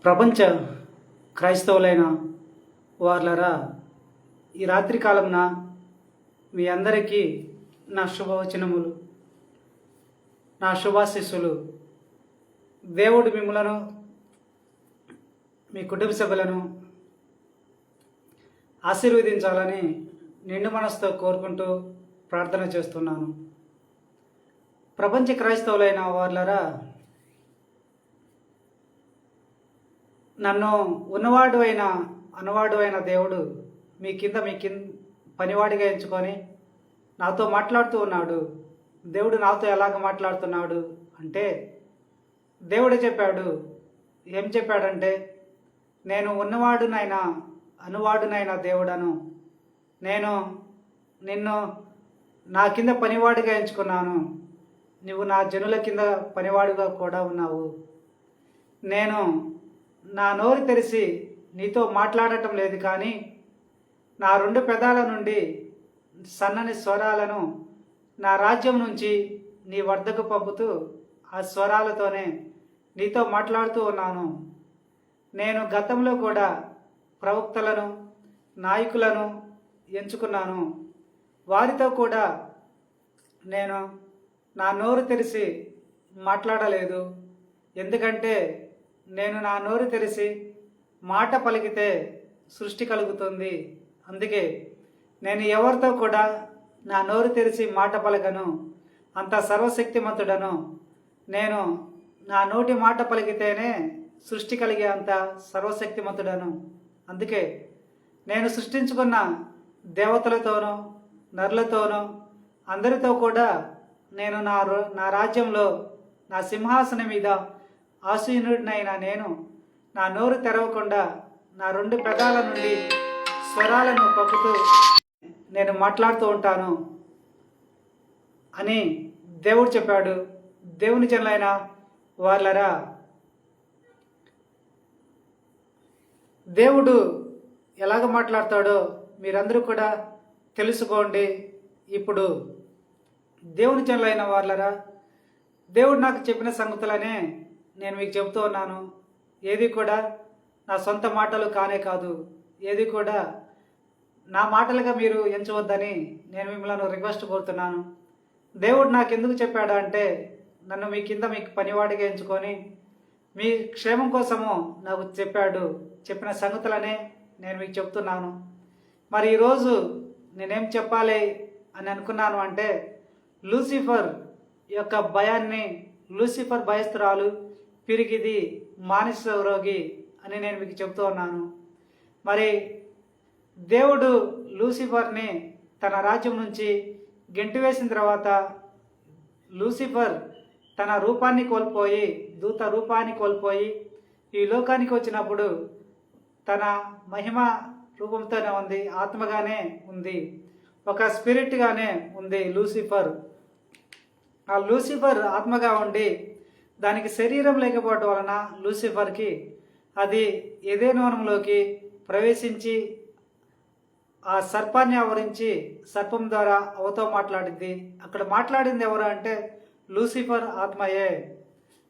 ప్రపంచ క్రైస్తవులైన వార్లరా, ఈ రాత్రి కాలంన మీ అందరికీ నా శుభవచనములు, నా శుభాశీస్సులు. దేవుడు మిమ్మలను, మీ కుటుంబ సభ్యులను ఆశీర్వదించాలని నిండు మనసుతో కోరుకుంటూ ప్రార్థన చేస్తున్నాను. ప్రపంచ క్రైస్తవులైన వార్లరా, నన్ను ఉన్నవాడు అయిన అనువాడు అయిన దేవుడు మీ కింద పనివాడిగా ఎంచుకొని నాతో మాట్లాడుతూ ఉన్నాడు. దేవుడు నాతో ఎలాగ మాట్లాడుతున్నాడు అంటే, దేవుడు చెప్పాడు. ఏం చెప్పాడంటే, నేను ఉన్నవాడునైనా అనువాడునైనా దేవుడను, నేను నిన్ను నా కింద పనివాడిగా ఎంచుకున్నాను, నువ్వు నా జనుల కింద పనివాడిగా కూడా ఉన్నావు. నేను నా నోరు తెరిచి నీతో మాట్లాడటం లేదు, కానీ నా రెండు పెదాల నుండి సన్నని స్వరాలను నా రాజ్యం నుంచి నీ వద్దకు పంపుతూ ఆ స్వరాలతోనే నీతో మాట్లాడుతూ ఉన్నాను. నేను గతంలో కూడా ప్రవక్తలను, నాయకులను ఎంచుకున్నాను. వారితో కూడా నేను నా నోరు తెరిచి మాట్లాడలేదు. ఎందుకంటే నేను నా నోరు తెరిచి మాట పలికితే సృష్టి కలుగుతుంది. అందుకే నేను ఎవరితో కూడా నా నోరు తెరిచి మాట పలకను. అంత సర్వశక్తిమంతుడను నేను. నా నోటి మాట పలికితేనే సృష్టి కలిగే అంత సర్వశక్తిమంతుడను. అందుకే నేను సృష్టించుకున్న దేవతలతోనూ నరులతోనూ అందరితో కూడా నేను నా రాజ్యంలో నా సింహాసనం మీద ఆసీనుడినైనా నేను నా నోరు తెరవకుండా నా రెండు పెదాల నుండి స్వరాలను పంపుతూ నేను మాట్లాడుతూ ఉంటాను అని దేవుడు చెప్పాడు. దేవుని జనులైన వాళ్ళరా, దేవుడు ఎలాగ మాట్లాడతాడో మీరందరూ కూడా తెలుసుకోండి. ఇప్పుడు దేవుని జనులైన వాళ్ళరా, దేవుడు నాకు చెప్పిన సంగతులనే నేను మీకు చెబుతూ ఉన్నాను. ఏది కూడా నా సొంత మాటలు కానే కాదు. ఏది కూడా నా మాటలుగా మీరు ఎంచవద్దని నేను మిమ్మల్ని రిక్వెస్ట్ కోరుతున్నాను. దేవుడు నాకు ఎందుకు చెప్పాడు అంటే, నన్ను మీ కింద మీకు పనివాడిగా ఎంచుకొని మీ క్షేమం కోసము నాకు చెప్పాడు. చెప్పిన సంగతులనే నేను మీకు చెప్తున్నాను. మరి ఈరోజు నేనేం చెప్పాలి అని అనుకున్నాను అంటే, లూసిఫర్ యొక్క భయాన్ని, లూసిఫర్ భయస్తురాలు, పిరిగిది, మానసిక రోగి అని నేను మీకు చెప్తూ ఉన్నాను. మరి దేవుడు లూసిఫర్ని తన రాజ్యం నుంచి గెంటివేసిన తర్వాత లూసిఫర్ తన రూపాన్ని కోల్పోయి, దూత రూపాన్ని కోల్పోయి ఈ లోకానికి వచ్చినప్పుడు తన మహిమ రూపంతోనే ఉంది, ఆత్మగానే ఉంది, ఒక స్పిరిట్గానే ఉంది లూసిఫర్. ఆ లూసిఫర్ ఆత్మగా ఉండి దానికి శరీరం లేకపోవడం వలన లూసిఫర్కి అది ఏదెను వనంలోకి ప్రవేశించి ఆ సర్పాన్ని ఆవరించి సర్పం ద్వారా అవతో మాట్లాడింది. అక్కడ మాట్లాడింది ఎవరు అంటే లూసిఫర్ ఆత్మయే.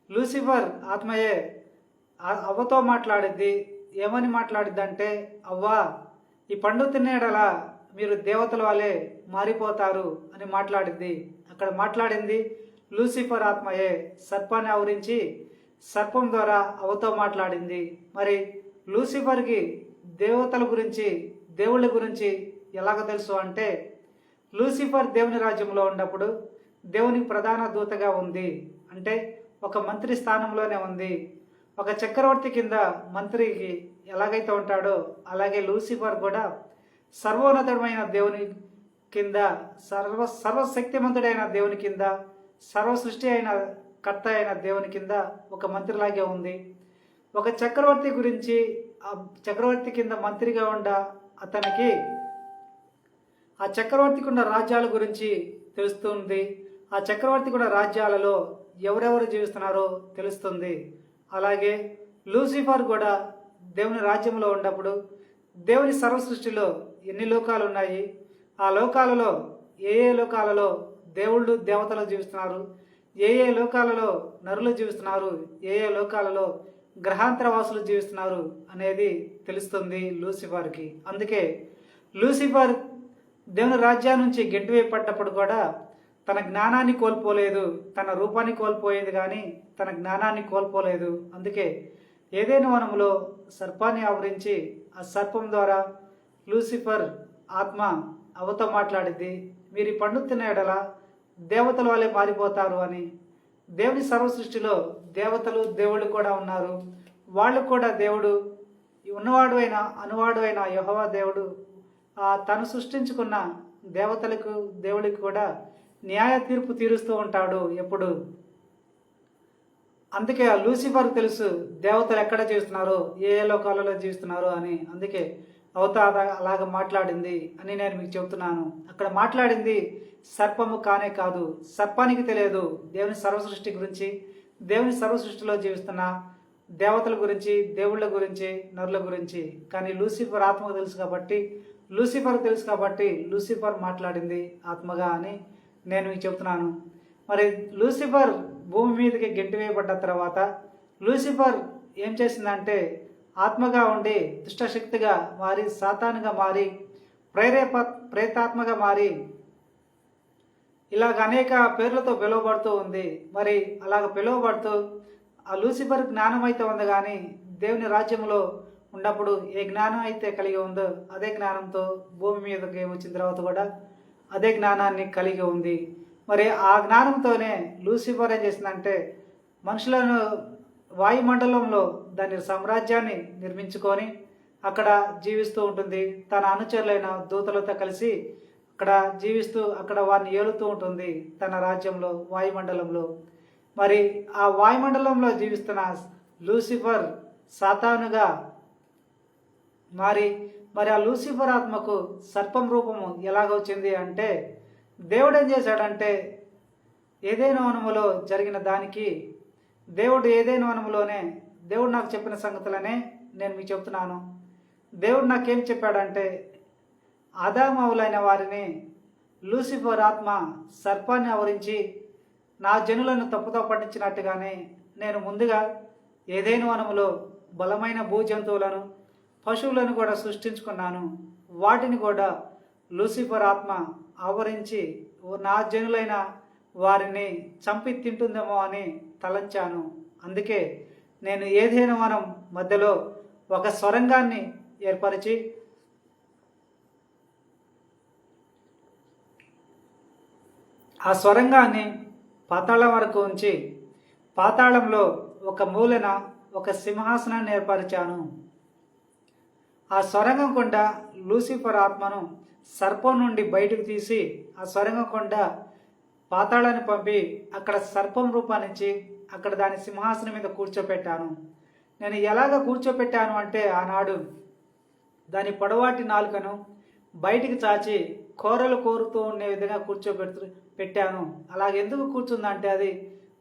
లూసిఫర్ ఆత్మయే అవ్వతో మాట్లాడింది. ఏమని మాట్లాడిద్ది అంటే, అవ్వా, ఈ పండు తినేడలా మీరు దేవతల వాళ్ళే మారిపోతారు అని మాట్లాడింది. అక్కడ మాట్లాడింది లూసిఫర్ ఆత్మయే. సర్పాన్ని ఆవరించి సర్పం ద్వారా అవతో మాట్లాడింది. మరి లూసిఫర్కి దేవతల గురించి, దేవుళ్ళ గురించి ఎలాగ తెలుసు అంటే, లూసిఫర్ దేవుని రాజ్యంలో ఉన్నప్పుడు దేవునికి ప్రధాన దూతగా ఉంది. అంటే ఒక మంత్రి స్థానంలోనే ఉంది. ఒక చక్రవర్తి కింద మంత్రికి ఎలాగైతే ఉంటాడో అలాగే లూసిఫర్ కూడా సర్వోన్నతమైన దేవుని కింద, సర్వశక్తిమంతుడైన దేవుని కింద, సర్వ సృష్టి అయిన కర్త అయిన దేవుని కింద ఒక మంత్రిలాగే ఉంది. ఒక చక్రవర్తి గురించి, ఆ చక్రవర్తి కింద మంత్రిగా ఉండ అతనికి ఆ చక్రవర్తికి ఉన్న రాజ్యాల గురించి తెలుస్తుంది. ఆ చక్రవర్తికి ఉన్న రాజ్యాలలో ఎవరెవరు జీవిస్తున్నారో తెలుస్తుంది. అలాగే లూసిఫర్ కూడా దేవుని రాజ్యంలో ఉన్నప్పుడు దేవుని సర్వ సృష్టిలో ఎన్ని లోకాలు ఉన్నాయి, ఆ లోకాలలో ఏ లోకాలలో దేవుళ్ళు దేవతలు జీవిస్తున్నారు, ఏ లోకాలలో నరులు జీవిస్తున్నారు, ఏ లోకాలలో గ్రహాంతర వాసులు జీవిస్తున్నారు అనేది తెలుస్తుంది లూసిఫర్కి. అందుకే లూసిఫర్ దేవుని రాజ్యం నుంచి గెంటివేయబడ్డప్పుడు కూడా తన జ్ఞానాన్ని కోల్పోలేదు, తన రూపాన్ని కోల్పోయేది కానీ తన జ్ఞానాన్ని కోల్పోలేదు. అందుకే ఏదైనా వనములో సర్పాన్ని ఆవరించి ఆ సర్పం ద్వారా లూసిఫర్ ఆత్మ అవతో మాట్లాడింది, మీరు ఈ పండు తిన్న ఎడల దేవతల వల్లే మారిపోతారు అని. దేవుని సర్వ సృష్టిలో దేవతలు దేవుళ్ళు కూడా ఉన్నారు. వాళ్ళు కూడా దేవుడు ఉన్నవాడు అయిన అనువాడు అయిన యెహోవా దేవుడు తను సృష్టించుకున్న దేవతలకు దేవుడికి కూడా న్యాయ తీర్పు తీరుస్తూ ఉంటాడు ఎప్పుడు. అందుకే ఆ లూసిఫర్ తెలుసు దేవతలు ఎక్కడ జీవిస్తున్నారో, ఏ ఏ లోకాలలో జీవిస్తున్నారో అని. అందుకే అవత అలాగ మాట్లాడింది అని నేను మీకు చెబుతున్నాను. అక్కడ మాట్లాడింది సర్పము కానే కాదు. సర్పానికి తెలియదు దేవుని సర్వ సృష్టి గురించి, దేవుని సర్వ సృష్టిలో జీవిస్తున్న దేవతల గురించి, దేవుళ్ళ గురించి, నరుల గురించి. కానీ లూసిఫర్ ఆత్మకు తెలుసు కాబట్టి, లూసిఫర్ మాట్లాడింది ఆత్మగా అని నేను మీకు చెబుతున్నాను. మరి లూసిఫర్ భూమి మీదకి గెంటివేయబడ్డ తర్వాత లూసిఫర్ ఏం చేసిందంటే ఆత్మగా ఉండి దుష్టశక్తిగా మారి, సాతానుగా మారి, ప్రేతాత్మగా మారి ఇలాగ అనేక పేర్లతో పిలువబడుతూ ఉంది. మరి అలాగ పిలువబడుతూ ఆ లూసిఫర్ జ్ఞానం అయితే ఉంది, కానీ దేవుని రాజ్యంలో ఉన్నప్పుడు ఏ జ్ఞానం అయితే కలిగి ఉందో అదే జ్ఞానంతో భూమి మీదకి వచ్చిన తర్వాత కూడా అదే జ్ఞానాన్ని కలిగి ఉంది. మరి ఆ జ్ఞానంతోనే లూసిఫర్ ఏం చేసిందంటే మనుషులను వాయుమండలంలో దాని సామ్రాజ్యాన్ని నిర్మించుకొని అక్కడ జీవిస్తూ ఉంటుంది. తన అనుచరులైన దూతలతో కలిసి అక్కడ జీవిస్తూ అక్కడ వారిని ఏలుతూ ఉంటుంది తన రాజ్యంలో, వాయుమండలంలో. మరి ఆ వాయుమండలంలో జీవిస్తున్న లూసిఫర్ సాతానుగా మరి ఆ లూసిఫర్ ఆత్మకు సర్పం రూపము ఎలాగొచ్చింది అంటే దేవుడు ఏం చేశాడంటే ఏదైనా వనములో జరిగిన దానికి ఏదైనా వనములోనే దేవుడు నాకు చెప్పిన సంగతులనే నేను మీకు చెప్తున్నాను. దేవుడు నాకేం చెప్పాడంటే ఆదామవులైన వారిని లూసిఫర్ ఆత్మ సర్పాన్ని ఆవరించి నా జనులను తప్పుతో పట్టించినట్టుగానే నేను ముందుగా ఏదైనా వనములో బలమైన భూజంతువులను, పశువులను కూడా సృష్టించుకున్నాను. వాటిని కూడా లూసిఫర్ ఆత్మ ఆవరించి నా జనులైన వారిని చంపి తింటుందేమో అని తలంచాను. అందుకే నేను ఏదైనా వనం మధ్యలో ఒక సొరంగాన్ని ఏర్పరిచి ఆ సొరంగాన్ని పాతాళం వరకు ఉంచి పాతాళంలో ఒక మూలన ఒక సింహాసనాన్ని ఏర్పరిచాను. ఆ సొరంగం కొండ లూసిఫర్ ఆత్మను సర్పం నుండి బయటకు తీసి ఆ సొరంగం కొండ పాతాళాన్ని పంపి అక్కడ సర్పం రూపాన్నిచ్చి అక్కడ దాని సింహాసనం మీద కూర్చోపెట్టాను. నేను ఎలాగ కూర్చోపెట్టాను అంటే ఆనాడు దాని పొడవాటి నాలుకను బయటికి చాచి కూరలు కోరుతూ ఉండే విధంగా పెట్టాను. అలాగెందుకు కూర్చుందంటే అది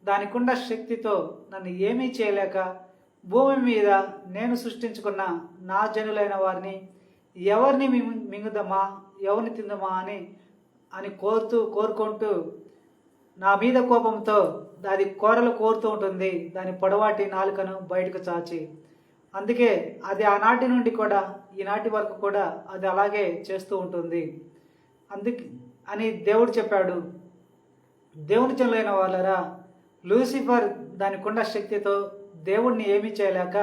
దానికున్న శక్తితో నన్ను ఏమీ చేయలేక భూమి మీద నేను సృష్టించుకున్న నా జనులైన వారిని ఎవరిని మింగుదమా, ఎవరిని తిందమా అని కోరుకుంటూ నా మీద కోపంతో అది కూరలు కోరుతూ ఉంటుంది దాని పొడవాటి నాలుకను బయటకు చాచి. అందుకే అది ఆనాటి నుండి కూడా ఈనాటి వరకు కూడా అది అలాగే చేస్తూ ఉంటుంది అని దేవుడు చెప్పాడు. దేవుని జనులైన వాళ్ళరా, లూసిఫర్ దానికున్న శక్తితో దేవుణ్ణి ఏమీ చేయలేక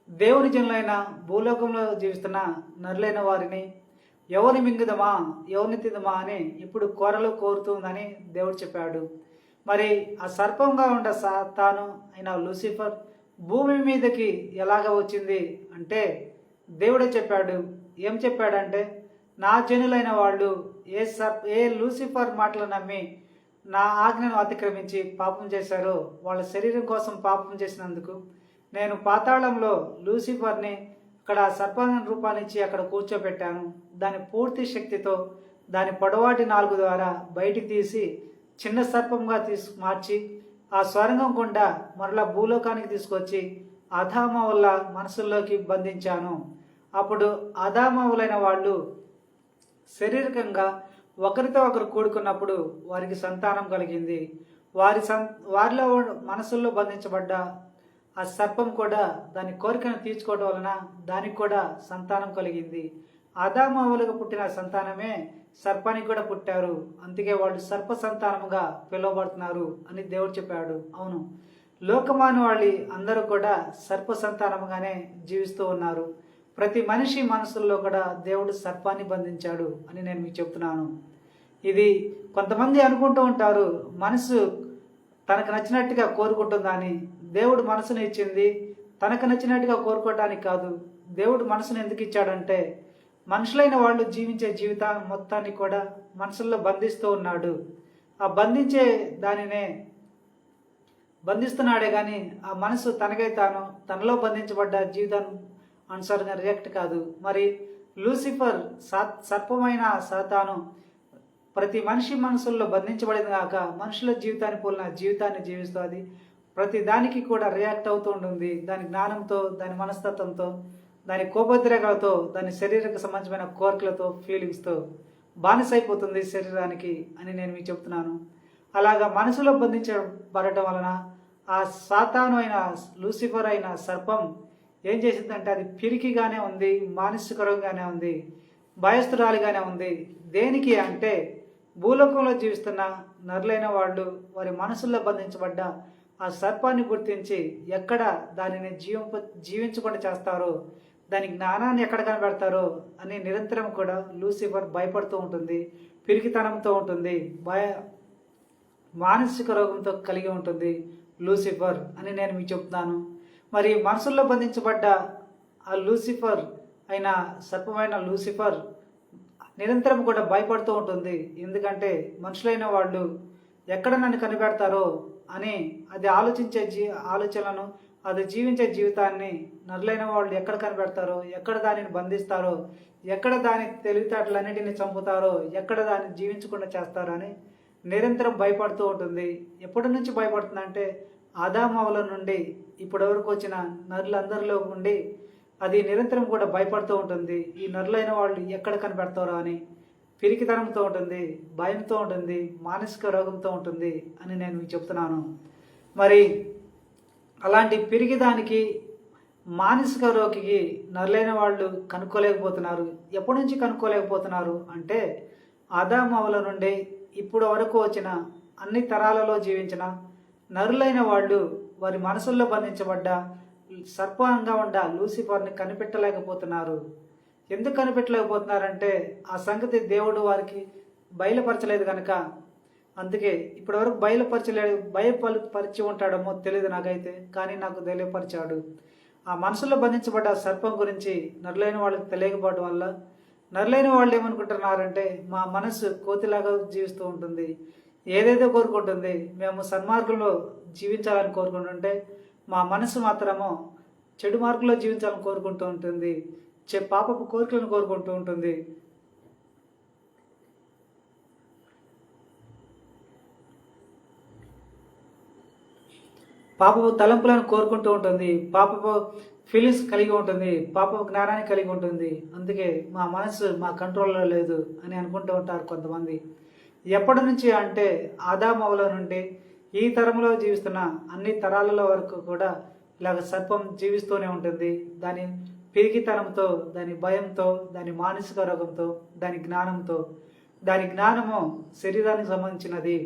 దేవుని జనులైన భూలోకంలో జీవిస్తున్న నరులైన వారిని ఎవరిని మింగుదమా, ఎవరిని తిందమా అని ఇప్పుడు కూరలు కోరుతుందని దేవుడు చెప్పాడు. మరి ఆ సర్పంగా ఉండ తాను అయిన లూసిఫర్ భూమి మీదకి ఎలాగ వచ్చింది అంటే దేవుడే చెప్పాడు. ఏం చెప్పాడంటే నా జనులైన వాళ్ళు ఏ లూసిఫర్ మాటలు నమ్మి నా ఆజ్ఞను అతిక్రమించి పాపం చేశారో వాళ్ళ శరీరం కోసం పాపం చేసినందుకు నేను పాతాళంలో లూసిఫర్ని అక్కడ సర్పం రూపాన్నిచ్చి అక్కడ కూర్చోబెట్టాను. దాని పూర్తి శక్తితో దాని పొడవాటి నాలుగు ద్వారా బయటికి తీసి చిన్న సర్పంగా మార్చి ఆ స్వరంగం గుండా మరలా భూలోకానికి తీసుకొచ్చి అధామవుల మనసుల్లోకి బంధించాను. అప్పుడు అధామవులైన వాళ్ళు శారీరకంగా ఒకరితో ఒకరు కూడుకున్నప్పుడు వారికి సంతానం కలిగింది. వారిలో మనసుల్లో బంధించబడ్డ ఆ సర్పం కూడా దాని కోరికను తీర్చుకోవడం వలన దానికి కూడా సంతానం కలిగింది. ఆదాము హవ్వలుగా పుట్టిన సంతానమే సర్పానికి కూడా పుట్టారు. అందుకే వాళ్ళు సర్ప సంతానముగా పిలువబడుతున్నారు అని దేవుడు చెప్పాడు. అవును, లోకమానవాళి అందరూ కూడా సర్ప సంతానముగానే జీవిస్తూ ఉన్నారు. ప్రతి మనిషి మనసుల్లో కూడా దేవుడు సర్పాన్ని బంధించాడు అని నేను మీకు చెప్తున్నాను. ఇది కొంతమంది అనుకుంటూ ఉంటారు, మనసు తనకు నచ్చినట్టుగా కోరుకుంటుందని. దేవుడు మనసును ఇచ్చింది తనకు నచ్చినట్టుగా కోరుకోవడానికి కాదు. దేవుడు మనసును ఎందుకు ఇచ్చాడంటే మనుషులైన వాళ్ళు జీవించే జీవితాన్ని మొత్తాన్ని కూడా మనసుల్లో బంధిస్తూ ఉన్నాడు. ఆ బంధించే దానినే బంధిస్తున్నాడే కానీ ఆ మనసు తనకై తాను తనలో బంధించబడ్డ జీవితాన్ని అనుసారంగా రియాక్ట్ కాదు. మరి లూసిఫర్ సర్పమైన సాతాను ప్రతి మనిషి మనసుల్లో బంధించబడింది కాక మనుషుల జీవితాన్ని పోలిన జీవితాన్ని జీవిస్తుంది. ప్రతి దానికి కూడా రియాక్ట్ అవుతూ ఉంటుంది. దాని జ్ఞానంతో, దాని మనస్తత్వంతో, దాని కోపోద్రేకాలతో, దాని శరీరకు సంబంధించిన కోరికలతో, ఫీలింగ్స్తో బానిసైపోతుంది శరీరానికి అని నేను మీకు చెప్తున్నాను. అలాగా మనసులో బంధించబడటం వలన ఆ సాతాను అయిన లూసిఫర్ అయిన సర్పం ఏం చేసిందంటే అది పిరికిగానే ఉంది, మానసికరంగానే ఉంది, భయస్థురాలిగానే ఉంది. దేనికి అంటే భూలోకంలో జీవిస్తున్న నరులైన వాళ్ళు వారి మనసుల్లో బంధించబడ్డ ఆ సర్పాన్ని గుర్తించి ఎక్కడ దానిని జీవించకుండా చేస్తారో, దాని జ్ఞానాన్ని ఎక్కడ కనబెడతారో అని నిరంతరం కూడా లూసిఫర్ భయపడుతూ ఉంటుంది, పిరికితనంతో ఉంటుంది, మానసిక రోగంతో కలిగి ఉంటుంది లూసిఫర్ అని నేను మీకు చెప్తున్నాను. మరి మనసుల్లో బంధించబడ్డ ఆ లూసిఫర్ అయిన సర్పమైన లూసిఫర్ నిరంతరం కూడా భయపడుతూ ఉంటుంది. ఎందుకంటే మనుషులైన వాళ్ళు ఎక్కడ నన్ను కనిపెడతారో అని అది ఆలోచించే ఆలోచనలను, అది జీవించే జీవితాన్ని నరులైన వాళ్ళు ఎక్కడ కనిపెడతారో, ఎక్కడ దానిని బంధిస్తారో, ఎక్కడ దాని తెలివితేటలన్నిటిని చంపుతారో, ఎక్కడ దాన్ని జీవించకుండా చేస్తారో అని నిరంతరం భయపడుతూ ఉంటుంది. ఎప్పటి నుంచి భయపడుతుందంటే ఆదాము హవ్వల నుండి ఇప్పటి వరకు వచ్చిన నరులందరిలో ఉండి అది నిరంతరం కూడా భయపడుతూ ఉంటుంది. ఈ నరులైన వాళ్ళు ఎక్కడ కనిపెడతారో అని పిరికితనంతో ఉంటుంది, భయంతో ఉంటుంది, మానసిక రోగంతో ఉంటుంది అని నేను మీకు చెప్తున్నాను. మరి అలాంటి పిరికిదానికి, మానసిక రోగికి నరులైన వాళ్ళు కనుక్కోలేకపోతున్నారు. ఎప్పటి నుంచి కనుక్కోలేకపోతున్నారు అంటే ఆదాము హవ్వల నుండి ఇప్పుడు వరకు వచ్చిన అన్ని తరాలలో జీవించిన నరులైన వాళ్ళు వారి మనసుల్లో బంధించబడ్డ సర్పంగా ఉండ లూసిఫర్ని కనిపెట్టలేకపోతున్నారు. ఎందుకు కనిపెట్టలేకపోతున్నారంటే ఆ సంగతి దేవుడు వారికి బయలుపరచలేదు కనుక. అందుకే ఇప్పటి వరకు బయలుపరిచి ఉంటాడేమో తెలియదు నాకైతే, కానీ నాకు తెలియపరిచాడు. ఆ మనసులో బంధించబడ్డ సర్పం గురించి నరులైన వాళ్ళకి తెలియకపోవడం వల్ల నరులైన వాళ్ళు ఏమనుకుంటున్నారంటే మా మనసు కోతిలాగా జీవిస్తూ ఉంటుంది, ఏదేదో కోరుకుంటుంది. మేము సన్మార్గంలో జీవించాలని కోరుకుంటుంటే మా మనసు మాత్రము చెడు మార్గంలో జీవించాలని కోరుకుంటూ ఉంటుంది, పాపపు కోరికలను కోరుకుంటూ ఉంటుంది. పాపపు తలంపులను కోరుకుంటూ ఉంటుంది, పాపపు ఫీలింగ్స్ కలిగి ఉంటుంది, పాపపు జ్ఞానాన్ని కలిగి ఉంటుంది. అందుకే మా మనసు మా కంట్రోల్లో లేదు అని అనుకుంటూ ఉంటారు కొంతమంది. ఎప్పటి నుంచి అంటే ఆదాము హవ్వల నుండి ఈ తరంలో జీవిస్తున్న అన్ని తరాలలో వరకు కూడా ఇలాగ సర్పం జీవిస్తూనే ఉంటుంది. దాని పిరికితనంతో, దాని భయంతో, దాని మానసిక రోగంతో, దాని జ్ఞానంతో. దాని జ్ఞానము శరీరానికి సంబంధించినది,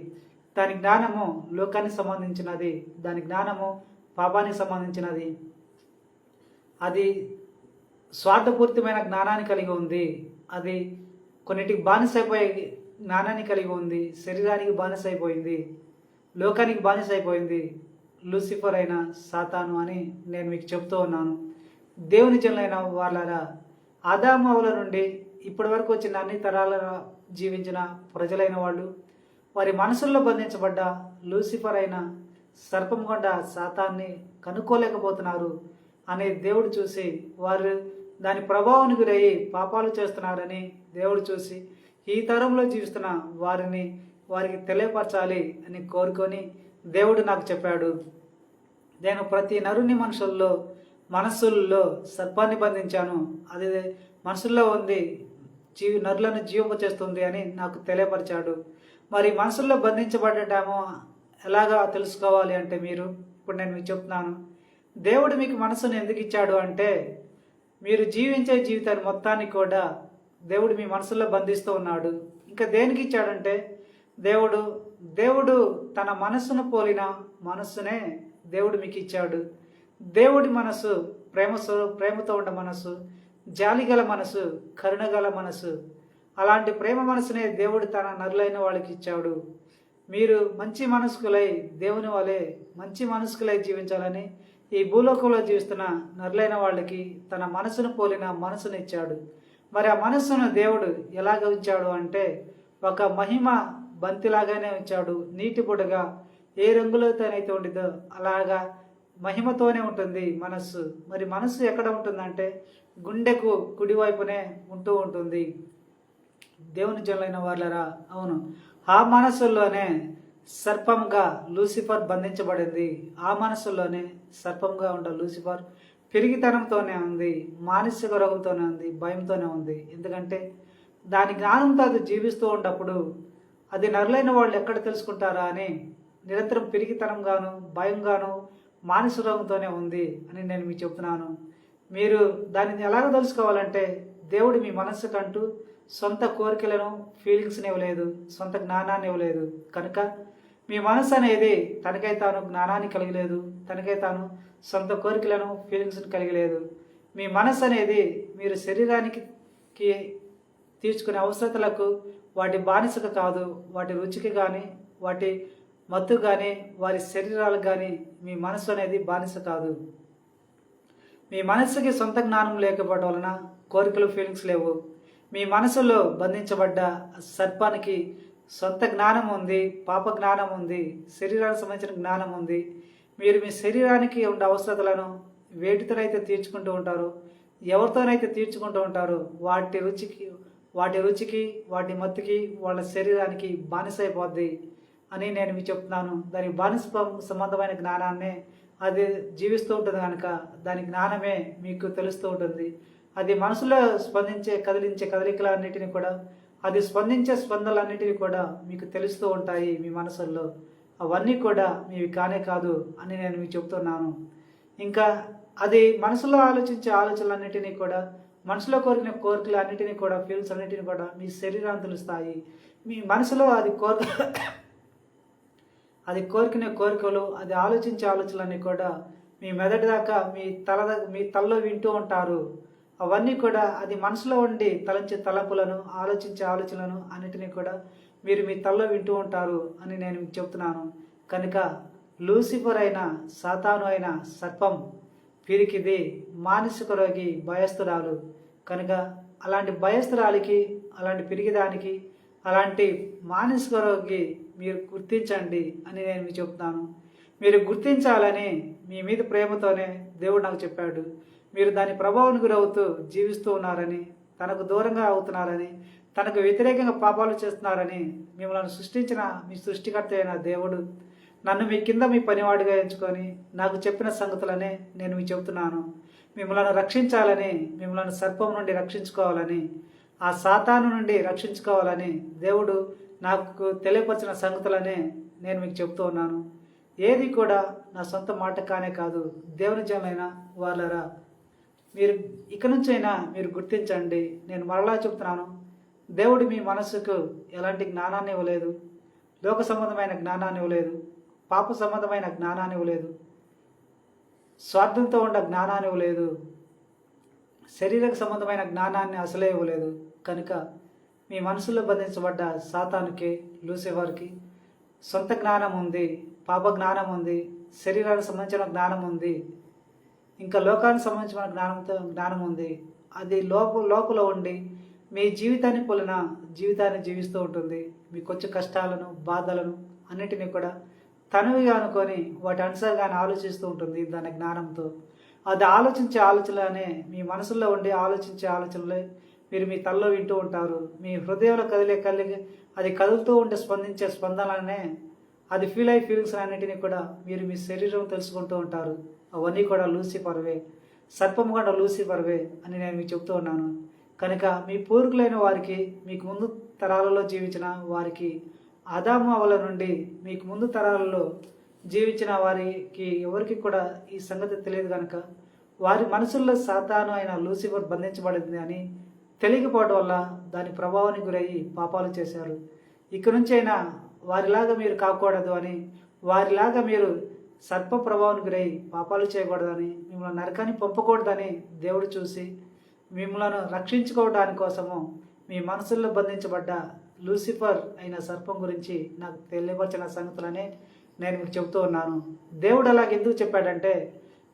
దాని జ్ఞానము లోకానికి సంబంధించినది, దాని జ్ఞానము పాపానికి సంబంధించినది. అది స్వార్థపూరితమైన జ్ఞానాన్ని కలిగి ఉంది. అది కొన్నిటికి బానిసైపోయే జ్ఞానాన్ని కలిగి ఉంది. శరీరానికి బానిసైపోయింది, లోకానికి బానిసైపోయింది లూసిఫర్ అయిన సాతాను అని నేను మీకు చెప్తూ ఉన్నాను. దేవుని జనులైన వాళ్ళారా, ఆదాము హవ్వల నుండి ఇప్పటి వరకు వచ్చిన అన్ని తరాల జీవించిన ప్రజలైన వాళ్ళు వారి మనసుల్లో బంధించబడ్డ లూసిఫర్ అయిన సర్పం కొండ సాతాన్ని కనుక్కోలేకపోతున్నారు అనే దేవుడు చూసి వారు దాని ప్రభావానికి గురయ్యి పాపాలు చేస్తున్నారని దేవుడు చూసి ఈ తరంలో జీవిస్తున్న వారికి తెలియపరచాలి అని కోరుకొని దేవుడు నాకు చెప్పాడు. నేను ప్రతి నరుని మనస్సుల్లో సర్పాన్ని బంధించాను, అది మనసుల్లో ఉంది, నరులను జీవింపచేస్తుంది అని నాకు తెలియపరిచాడు. మరి మనసుల్లో బంధించబడటమో ఎలాగా తెలుసుకోవాలి అంటే ఇప్పుడు నేను మీకు చెప్తున్నాను. దేవుడు మీకు మనసును ఎందుకు ఇచ్చాడు అంటే మీరు జీవించే జీవితాన్ని మొత్తాన్ని కూడా దేవుడు మీ మనసులో బంధిస్తూ ఉన్నాడు. ఇంకా దేనికి ఇచ్చాడంటే దేవుడు దేవుడు తన మనస్సును పోలిన మనస్సునే దేవుడు మీకు ఇచ్చాడు. దేవుడి మనసు ప్రేమతో ఉన్న మనసు, జాలిగల మనసు, కరుణగల మనసు. అలాంటి ప్రేమ మనసునే దేవుడు తన నరులైన వాళ్ళకి ఇచ్చాడు. మీరు మంచి మనస్కులై దేవుని వలె మంచి మనస్కులై జీవించాలని ఈ భూలోకంలో జీవిస్తున్న నరులైన వాళ్ళకి తన మనసును పోలిన మనసును ఇచ్చాడు. మరి ఆ మనస్సును దేవుడు ఎలాగ ఉంచాడు అంటే ఒక మహిమ బంతిలాగానే ఉంచాడు. నీటి బుడగా ఏ రంగులతోనైతే ఉండిదో అలాగా మహిమతోనే ఉంటుంది మనస్సు. మరి మనస్సు ఎక్కడ ఉంటుందంటే గుండెకు కుడివైపునే ఉంటూ ఉంటుంది. దేవుని జనులైన వాళ్ళరా, అవును, ఆ మనస్సుల్లోనే సర్పంగా లూసిఫర్ బంధించబడింది. ఆ మనస్సులోనే సర్పంగా ఉండే లూసిఫర్ పెరిగితనంతోనే ఉంది, మానసిక రోగంతోనే ఉంది, భయంతోనే ఉంది. ఎందుకంటే దాని జ్ఞానంతో అది జీవిస్తూ ఉన్నప్పుడు అది నరులైన వాళ్ళు ఎక్కడ తెలుసుకుంటారా అని నిరంతరం పెరిగితనంగాను, భయంగాను, మానసిక రోగంతోనే ఉంది అని నేను మీకు చెప్తున్నాను. మీరు దానిని ఎలాగ తెలుసుకోవాలంటే దేవుడు మీ మనస్సుకంటూ సొంత కోరికలను, ఫీలింగ్స్ని ఇవ్వలేదు, సొంత జ్ఞానాన్ని ఇవ్వలేదు. కనుక మీ మనసు అనేది తనకై తాను జ్ఞానాన్ని కలిగలేదు, తనకై తాను సొంత కోరికలను, ఫీలింగ్స్ని కలిగలేదు. మీ మనసు అనేది మీరు శరీరానికి తీర్చుకునే అవసరతలకు వాటి బానిసకు కాదు, వాటి రుచికి కానీ, వాటి మత్తు కానీ, వారి శరీరాలకు కానీ మీ మనసు అనేది బానిస కాదు. మీ మనస్సుకి సొంత జ్ఞానం లేకపోవడం వలన కోరికలు, ఫీలింగ్స్ లేవు. మీ మనసులో బంధించబడ్డ సర్పానికి సొంత జ్ఞానం ఉంది, పాప జ్ఞానం ఉంది, శరీరానికి సంబంధించిన జ్ఞానం ఉంది. మీరు మీ శరీరానికి ఉండే అవసరతలను వేటితోనైతే తీర్చుకుంటూ ఉంటారో, ఎవరితోనైతే తీర్చుకుంటూ ఉంటారో వాటి రుచికి, వాటి మత్తుకి, వాళ్ళ శరీరానికి బానిసైపోద్ది అని నేను మీకు చెప్తున్నాను. దాని బానిస సంబంధమైన జ్ఞానాన్నే అది జీవిస్తూ ఉంటుంది కనుక దాని జ్ఞానమే మీకు తెలుస్తూ ఉంటుంది. అది మనసులో కదిలించే కదలికలన్నిటిని కూడా, అది స్పందించే స్పందనలన్నిటిని కూడా మీకు తెలుస్తూ ఉంటాయి మీ మనసుల్లో. అవన్నీ కూడా మీవి కానే కాదు అని నేను మీకు చెప్తున్నాను. ఇంకా అది మనసులో ఆలోచించే ఆలోచనలన్నిటినీ కూడా, మనసులో కోరిన కోరికలు అన్నిటినీ కూడా, ఫీల్స్ అన్నిటిని కూడా మీ శరీరాన్ని తెలుస్తాయి. మీ మనసులో అది కోరికిన కోరికలు, అది ఆలోచించే ఆలోచనలన్నీ కూడా మీ మెదడు దాకా, మీ తలలో వింటూ ఉంటారు. అవన్నీ కూడా అది మనసులో ఉండి తలంచే తలంపులను, ఆలోచించే ఆలోచనలను అన్నిటినీ కూడా మీరు మీ తలలో వింటూ ఉంటారు అని నేను మీకు చెప్తున్నాను. కనుక లూసిఫర్ అయిన, సాతాను అయిన సర్పం పిరికిది, మానసిక రోగి, భయస్థురాలు. కనుక అలాంటి భయస్థురాలికి, అలాంటి పిరిగిదానికి, అలాంటి మానసిక రోగి మీరు గుర్తించండి అని నేను మీకు చెప్తున్నాను. మీరు గుర్తించాలని మీ మీద ప్రేమతోనే దేవుడు నాకు చెప్పాడు. మీరు దాని ప్రభావానికి గురవుతూ జీవిస్తూ ఉన్నారని, తనకు దూరంగా అవుతున్నారని, తనకు వ్యతిరేకంగా పాపాలు చేస్తున్నారని మిమ్మల్ని సృష్టించిన మీ సృష్టికర్త అయిన దేవుడు నన్ను మీ కింద మీ పనివాడిగా ఎంచుకొని నాకు చెప్పిన సంగతులనే నేను మీకు చెబుతున్నాను. మిమ్మల్ని రక్షించాలని, మిమ్మల్ని సర్పం నుండి రక్షించుకోవాలని, ఆ సాతాను నుండి రక్షించుకోవాలని దేవుడు నాకు తెలియపరిచిన సంగతులనే నేను మీకు చెప్తూ ఉన్నాను. ఏది కూడా నా సొంత మాట కానే కాదు. దేవుని జనులైన వాళ్ళరా, మీరు ఇక నుంచైనా మీరు గుర్తించండి. నేను మరలా చెప్తున్నాను, దేవుడు మీ మనస్సుకు ఎలాంటి జ్ఞానాన్ని ఇవ్వలేదు, లోక సంబంధమైన జ్ఞానాన్ని ఇవ్వలేదు, పాప సంబంధమైన జ్ఞానాన్ని ఇవ్వలేదు, స్వార్థంతో ఉన్న జ్ఞానాన్ని ఇవ్వలేదు, శరీరకు సంబంధమైన జ్ఞానాన్ని అసలే ఇవ్వలేదు. కనుక మీ మనసులో బంధించబడ్డ సాతానుకి, లూసిఫర్కి సొంత జ్ఞానం ఉంది, పాప జ్ఞానం ఉంది, శరీరానికి సంబంధించిన జ్ఞానం ఉంది, ఇంకా లోకానికి సంబంధించిన జ్ఞానం ఉంది. అది లోపల ఉండి మీ జీవితాన్ని పోలిన జీవితాన్ని జీవిస్తూ ఉంటుంది. మీకు వచ్చే కష్టాలను, బాధలను అన్నిటినీ కూడా తనువుగా అనుకొని వాటి అనుసారంగానే ఆలోచిస్తూ ఉంటుంది. దాని జ్ఞానంతో అది ఆలోచించే ఆలోచనలనే మీ మనసులో ఉండి ఆలోచించే ఆలోచనలే మీరు మీ తలలో వింటూ ఉంటారు. మీ హృదయంలో అది కదులుతూ ఉండే స్పందించే స్పందనలనే, అది ఫీలింగ్స్ అన్నింటినీ కూడా మీరు మీ శరీరం తెలుసుకుంటూ ఉంటారు. అవన్నీ కూడా లూసిఫర్వే, సర్పం కూడా లూసిఫర్వే అని నేను మీకు చెప్తూ ఉన్నాను. కనుక మీ పూర్వీకులైన వారికి, మీకు ముందు తరాలలో జీవించిన వారికి, ఆదాము అవ్వల నుండి మీకు ముందు తరాలలో జీవించిన వారికి ఎవరికి కూడా ఈ సంగతి తెలియదు కనుక వారి మనసుల్లో సాతాను అయిన లూసిఫర్ బంధించబడింది అని తెలియకపోవడం వల్ల దాని ప్రభావానికి గురయ్యి పాపాలు చేశారు. ఇక నుంచైనా వారిలాగా మీరు కాకూడదు అని, వారిలాగా మీరు సర్ప ప్రభావానికి గురై పాపాలు చేయకూడదని, మిమ్మల్ని నరకాన్ని పంపకూడదని దేవుడు చూసి మిమ్మల్ని రక్షించుకోవడానికి కోసము మీ మనసుల్లో బంధించబడ్డ లూసిఫర్ అయిన సర్పం గురించి నాకు తెలియపరిచిన సంగతులనే నేను మీకు చెబుతూ ఉన్నాను. దేవుడు అలాగ ఎందుకు చెప్పాడంటే,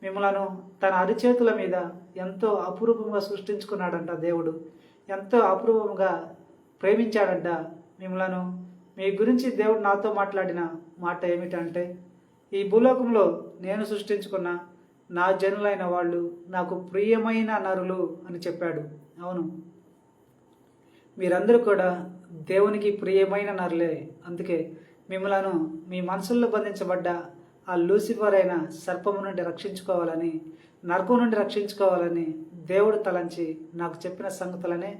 మిమ్మలను తన అరిచేతుల మీద ఎంతో అపురూపంగా సృష్టించుకున్నాడంట. దేవుడు ఎంతో అపురూపంగా ప్రేమించాడంట మిమ్మలను. మీ గురించి దేవుడు నాతో మాట్లాడిన మాట ఏమిటంటే, ఈ భూలోకంలో నేను సృష్టించుకున్న నా జనులైన వాళ్ళు నాకు ప్రియమైన నరులు అని చెప్పాడు. అవును, మీరందరూ కూడా దేవునికి ప్రియమైన నరులే. అందుకే మిమ్మలను మీ మనసుల్లో బంధించబడ్డ ఆ లూసిఫర్ అయిన సర్పము నుండి రక్షించుకోవాలని, నరకం నుండి రక్షించుకోవాలని దేవుడు తలంచి నాకు చెప్పిన సంగతులనే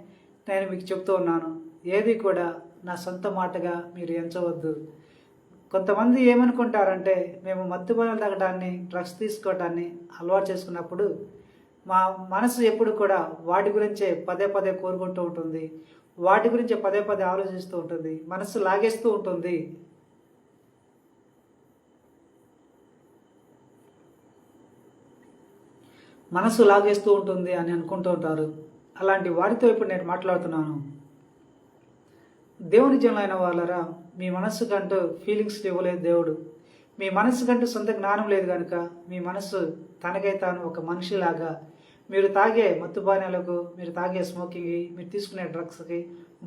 నేను మీకు చెప్తూ ఉన్నాను. ఏది కూడా నా సొంత మాటగా మీరు ఎంచవద్దు. కొంతమంది ఏమనుకుంటారంటే, మేము మత్తుపానీయాలు తాగడాన్ని, డ్రగ్స్ తీసుకోవడాన్ని అలవాటు చేసుకున్నప్పుడు మా మనసు ఎప్పుడు కూడా వాటి గురించే పదే పదే కోరుకుంటూ ఉంటుంది, వాటి గురించే పదే పదే ఆలోచిస్తూ ఉంటుంది, మనసు లాగేస్తూ ఉంటుంది. మనసు లాగేస్తూ ఉంటుంది అని అనుకుంటూ ఉంటారు. అలాంటి వారితో ఇప్పుడు నేను మాట్లాడుతున్నాను. దేవుని జనులైన వాళ్ళరా, మీ మనస్సుకంటూ ఫీలింగ్స్ ఇవ్వలేదు దేవుడు. మీ మనస్సుకంటూ సొంత జ్ఞానం లేదు కనుక మీ మనస్సు తనకై తాను ఒక మనిషిలాగా, మీరు తాగే మత్తుపానీయాలకు, మీరు తాగే స్మోకింగ్కి, మీరు తీసుకునే డ్రగ్స్కి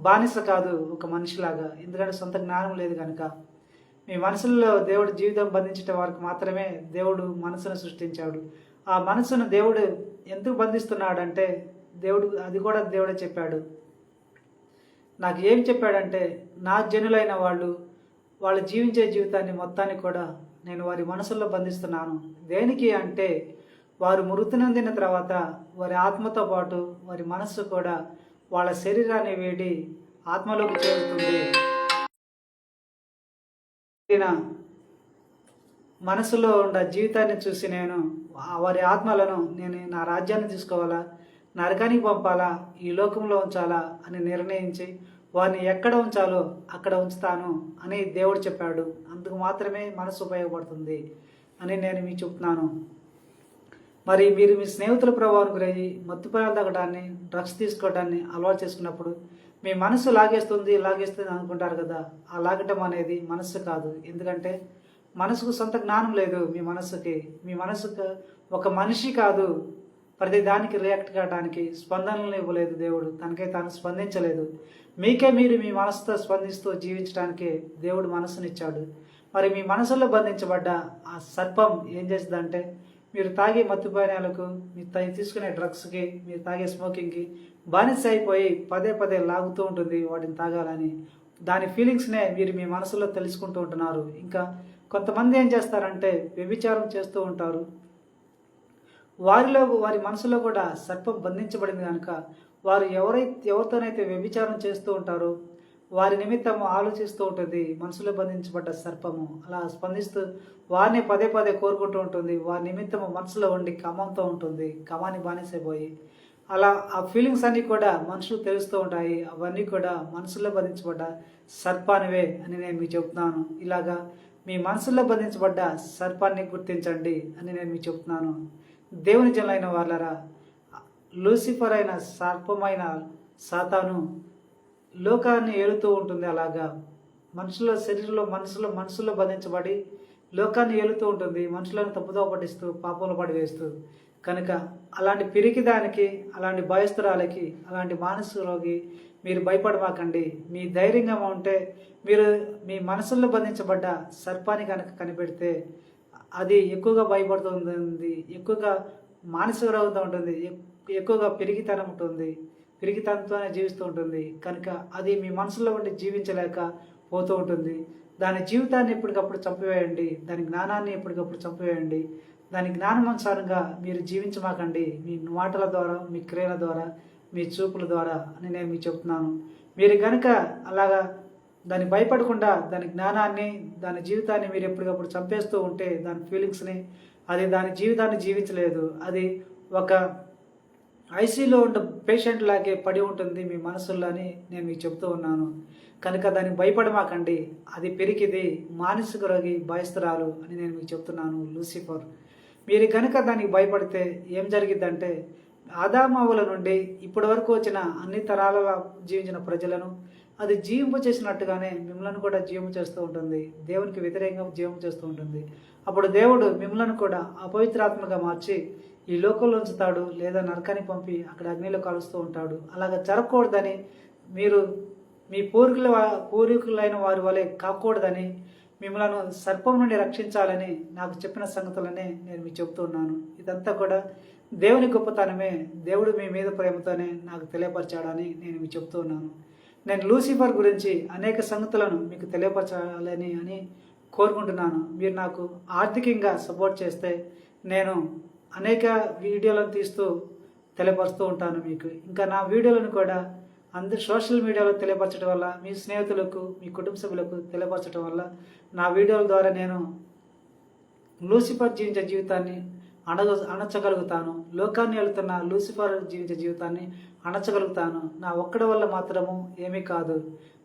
బానిస కాదు, ఒక మనిషిలాగా. ఎందుకంటే సొంత జ్ఞానం లేదు కనుక. మీ మనసుల్లో దేవుడు జీవితం బంధించడం వారికి మాత్రమే దేవుడు మనసును సృష్టించాడు. ఆ మనసును దేవుడు ఎందుకు బంధిస్తున్నాడంటే, దేవుడు అది కూడా దేవుడే చెప్పాడు. నాకు ఏం చెప్పాడంటే, నా జనులైన వాళ్ళు జీవించే జీవితాన్ని మొత్తాన్ని కూడా నేను వారి మనసుల్లో బంధిస్తున్నాను. దేనికి అంటే, వారు మృతి నొందిన తర్వాత వారి ఆత్మతో పాటు వారి మనస్సు కూడా వాళ్ళ శరీరాన్ని వేడి ఆత్మలోకి చేరుతుంది. మనసులో ఉన్న జీవితాన్ని చూసి నేను వారి ఆత్మలను నేను నా రాజ్యాన్ని తీసుకోవాలా, నరకానికి పంపాలా, ఈ లోకంలో ఉంచాలా అని నిర్ణయించి వారిని ఎక్కడ ఉంచాలో అక్కడ ఉంచుతాను అని దేవుడు చెప్పాడు. అందుకు మాత్రమే మనసు ఉపయోగపడుతుంది అని నేను మీకు చెప్తున్నాను. మరి మీరు మీ స్నేహితుల ప్రభావం గురయ్యి మత్తుపానీయాలు తాగడాన్ని, డ్రగ్స్ తీసుకోవడాన్ని అలవాటు చేసుకున్నప్పుడు మీ మనసు లాగేస్తుంది అనుకుంటారు కదా. ఆ లాగటం అనేది మనస్సు కాదు. ఎందుకంటే మనసుకు సొంత జ్ఞానం లేదు. మీ మనసుకు ఒక మనిషి కాదు. ప్రతి దానికి రియాక్ట్ కావడానికి స్పందనలు ఇవ్వలేదు దేవుడు. తనకై తాను స్పందించలేదు. మీకే మీరు మీ మనసుతో స్పందిస్తూ జీవించడానికే దేవుడు మనసునిచ్చాడు. మరి మీ మనసులో బంధించబడ్డ ఆ సర్పం ఏం చేస్తుందంటే, మీరు తాగే మత్తుపానీయాలకు, మీరు తీసుకునే డ్రగ్స్కి, మీరు తాగే స్మోకింగ్కి బానిస అయిపోయి పదే పదే లాగుతూ ఉంటుంది వాటిని తాగాలని. దాని ఫీలింగ్స్నే మీరు మీ మనసులో తెలుసుకుంటూ ఉంటున్నారు. ఇంకా కొంతమంది ఏం చేస్తారంటే వ్యభిచారం చేస్తూ ఉంటారు. వారి మనసులో కూడా సర్పం బంధించబడింది కనుక వారు ఎవరితోనైతే వ్యభిచారం చేస్తూ ఉంటారో వారి నిమిత్తము ఆలోచిస్తూ ఉంటుంది మనసులో బంధించబడ్డ సర్పము. అలా స్పందిస్తూ వారిని పదే పదే కోరుకుంటూ ఉంటుంది. వారి నిమిత్తము మనసులో ఉండి కమంతో ఉంటుంది, కమాని బానిసైపోయి. అలా ఆ ఫీలింగ్స్ అన్నీ కూడా మనుషులు తెలుస్తూ ఉంటాయి. అవన్నీ కూడా మనసులో బంధించబడ్డ సర్పానివే అని నేను మీకు చెప్తున్నాను. ఇలాగా మీ మనసులో బంధించబడ్డ సర్పాన్ని గుర్తించండి అని నేను మీకు చెప్తున్నాను. దేవుని జనులైన వాళ్ళరా, లూసిఫర్ అయిన సర్పమైన సాతాను లోకాన్ని ఏలుతూ ఉంటుంది. అలాగా మనుషుల శరీరంలో మనసులో బంధించబడి లోకాన్ని ఏలుతూ ఉంటుంది. మనుషులను తప్పుదో పట్టిస్తూ పాపంలో పడివేస్తూ. కనుక అలాంటి పిరికిదానికి, అలాంటి భయస్తురాలకి, అలాంటి మానసులోకి మీరు భయపడమాకండి. మీ ధైర్యంగా ఉంటే మీరు మీ మనసుల్లో బంధించబడ్డ సర్పాన్ని కనుక కనిపెడితే అది ఎక్కువగా భయపడుతుంది, ఎక్కువగా మానసిక రోగంతో ఉంటుంది, ఎక్కువగా పిరికితనం ఉంటుంది, పిరికితనంతోనే జీవిస్తూ ఉంటుంది. కనుక అది మీ మనసులో ఉండి జీవించలేక పోతూ ఉంటుంది. దాని జీవితాన్ని ఎప్పటికప్పుడు చంపివేయండి, దాని జ్ఞానాన్ని ఎప్పటికప్పుడు చంపివేయండి. దాని జ్ఞానానుసారంగా మీరు జీవించమాకండి. మీ మాటల ద్వారా, మీ క్రియల ద్వారా, మీ చూపుల ద్వారా అని నేను మీకు చెప్తున్నాను. మీరు కనుక అలాగా దాన్ని భయపడకుండా దాని జ్ఞానాన్ని, దాని జీవితాన్ని మీరు ఎప్పటికప్పుడు చంపేస్తూ ఉంటే, దాని ఫీలింగ్స్ని, అది దాని జీవితాన్ని జీవించలేదు. అది ఒక ఐసీలో ఉన్న పేషెంట్ లాగే పడి ఉంటుంది మీ మనసుల్లో అని నేను మీకు చెప్తూ ఉన్నాను. కనుక దానికి భయపడమాకండి. అది పెరిగిది, మానసిక రోగి, భయస్థురాలు అని నేను మీకు చెప్తున్నాను. లూసిఫర్, మీరు కనుక దానికి భయపడితే ఏం జరిగిద్దంటే, ఆదామవ్వల నుండి ఇప్పటి వరకు వచ్చిన అన్ని తరాలలో జీవించిన ప్రజలను అది జీవింపు చేసినట్టుగానే మిమ్మల్ని కూడా జీవింపు చేస్తూ ఉంటుంది. దేవునికి వ్యతిరేకంగా జీవింపు చేస్తూ ఉంటుంది. అప్పుడు దేవుడు మిమ్మల్ని కూడా అపవిత్రాత్మగా మార్చి ఈ లోకంలో ఉంచుతాడు, లేదా నరకానికి పంపి అక్కడ అగ్నిలో కలుస్తూ ఉంటాడు. అలాగ జరగకూడదని, మీరు మీ పూర్వీకులైన వారి వలె కాకూడదని, మిమ్మల్ని సర్పం నుండి రక్షించాలని నాకు చెప్పిన సంగతులనే నేను మీకు చెబుతున్నాను. ఇదంతా కూడా దేవుని గొప్పతనమే. దేవుడు మీ మీద ప్రేమతోనే నాకు తెలియపరచాడని నేను మీకు చెప్తూ ఉన్నాను. నేను లూసిఫర్ గురించి అనేక సంగతులను మీకు తెలియపరచాలని కోరుకుంటున్నాను. మీరు నాకు ఆర్థికంగా సపోర్ట్ చేస్తే నేను అనేక వీడియోలను తీస్తూ తెలియపరుస్తూ ఉంటాను మీకు. ఇంకా నా వీడియోలను కూడా అందరు సోషల్ మీడియాలో తెలియపరచడం వల్ల, మీ స్నేహితులకు, మీ కుటుంబ సభ్యులకు తెలియపరచడం వల్ల, నా వీడియోల ద్వారా నేను లూసిఫర్ జీవించే జీవితాన్ని అణచగలుగుతాను. లోకాన్ని వెళుతున్న లూసిఫర్ జీవించే జీవితాన్ని అణచగలుగుతాను. నా ఒక్కడి వల్ల మాత్రము ఏమీ కాదు.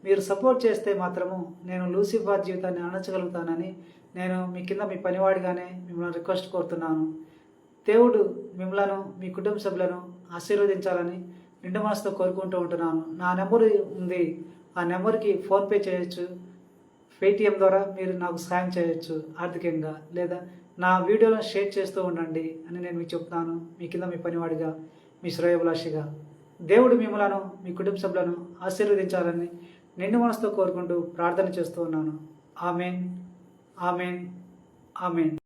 మీరు సపోర్ట్ చేస్తే మాత్రము నేను లూసిఫర్ జీవితాన్ని అణచగలుగుతానని నేను మీ కింద మీ పనివాడిగానే మిమ్మల్ని రిక్వెస్ట్ కోరుతున్నాను. దేవుడు మిమ్మలను, మీ కుటుంబ సభ్యులను ఆశీర్వదించాలని నిండు మనసుతో కోరుకుంటూ ఉంటున్నాను. నా నెంబర్ ఉంది, ఆ నెంబర్కి ఫోన్పే చేయొచ్చు, పేటిఎం ద్వారా మీరు నాకు సాయం చేయొచ్చు ఆర్థికంగా, లేదా నా వీడియోలను షేర్ చేస్తూ ఉండండి అని నేను మీకు చెప్తున్నాను. మీ కింద మీ పనివాడిగా, మీ శ్రేయోభిలాషిగా. దేవుడు మిమ్మలను, మీ కుటుంబ సభ్యులను ఆశీర్వదించాలని నిండు మనసుతో కోరుకుంటూ ప్రార్థన చేస్తూ ఉన్నాను. Amen, amen, amen.